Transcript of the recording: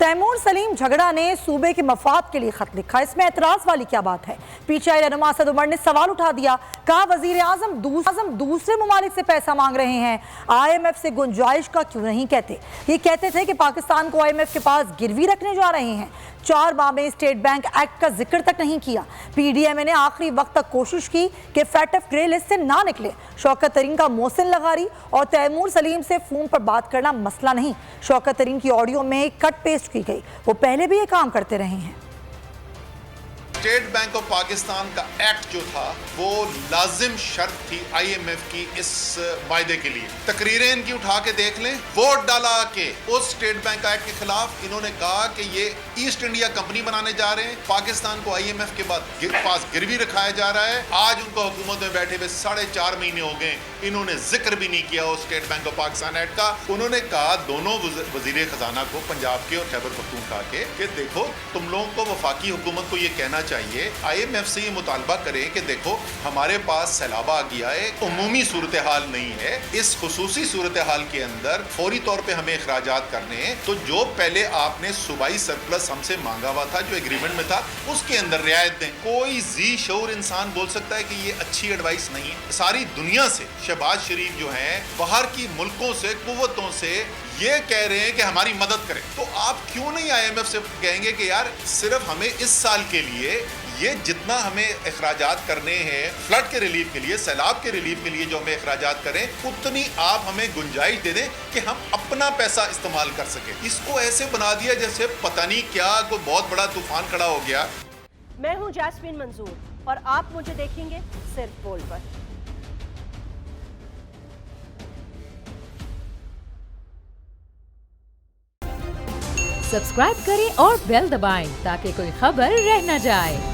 तैमूर सलीम झगड़ा ने सूबे के मफाद के लिए खत लिखा, इसमें एतराज वाली क्या बात है। पीटीआई रहनुमा असद उमर ने सवाल उठा दिया, कहा वजीर आजम दूसरे ममालिक से पैसा मांग रहे हैं, IMF से गुंजाइश का क्यों नहीं कहते। ये कहते थे कि पाकिस्तान को IMF के पास गिरवी रखने जा रहे हैं। 4 माह में स्टेट बैंक एक्ट का जिक्र तक नहीं किया। PDMA ने आखिरी वक्त तक कोशिश की कि FATF ग्रे लिस्ट से ना निकले। शौकत तरीन का मोहसिन लगारी और तैमूर सलीम से फोन पर बात करना मसला नहीं। शौकत तरीन की ऑडियो में कट पेस्ट की गई, वो पहले भी ये काम करते रहे हैं। स्टेट बैंक ऑफ पाकिस्तान का एक्ट जो था वो लाजिम शर्त थी IMF की इस वायदे के लिए। तकरीरें इनकी उठा के देख लें, वोट डाला के उस स्टेट बैंक एक्ट के खिलाफ इन्होंने कहा कि ये ईस्ट इंडिया कंपनी बनाने जा रहे हैं, पाकिस्तान को IMF के पास गिरवी रखाया जा रहा है। आज उनको हुकूमत में बैठे हुए 4.5 महीने हो गए, इन्होंने जिक्र भी नहीं किया उस state bank of Pakistan act का। उन्होंने कहा दोनों वजीर खजाना को, पंजाब के और खैबर पख्तूनख्वा के, कि देखो तुम लोगों को वफाकी हुकूमत को ये कहना चाहिए, IMF से ये मुतालबा करें कि देखो हमारे पास सैलाब आ गया है, उमूमी सूरत हाल नहीं है, इस खुसूसी सूरत हाल के अंदर फौरी तौर पे हमें अखराजात करने हैं, तो जो पहले आपने सूबाई सरप्लस हमसे मांगा हुआ था, जो एग्रीमेंट में था, उसके अंदर रियायत दें। कोई जी शऊर इंसान बोल सकता है कि ये अच्छी एडवाइस नहीं है। सारी दुनिया से शहबाज शरीफ जो हैं, बाहर की मुल्कों से, कुव्वतों से ये कह रहे हैं कि हमारी मदद करें, तो आप क्यों नहीं IMF से कहेंगे कि यार सिर्फ हमें इस साल के लिए ये जितना हमें अखराजात करने हैं फ्लड के रिलीफ के लिए, सैलाब के रिलीफ के लिए जो हमें अखराजात करें, उतनी आप हमें गुंजाइश दे दें कि हम अपना पैसा इस्तेमाल कर सकें। इसको ऐसे बना दिया जैसे पता नहीं क्या कोई बहुत बड़ा तूफान खड़ा हो गया। मैं हूं जैस्मीन मंजूर और आप मुझे देखेंगे सिर्फ बोल पर। सब्सक्राइब करें और बेल दबाएं ताकि कोई खबर रह न जाए।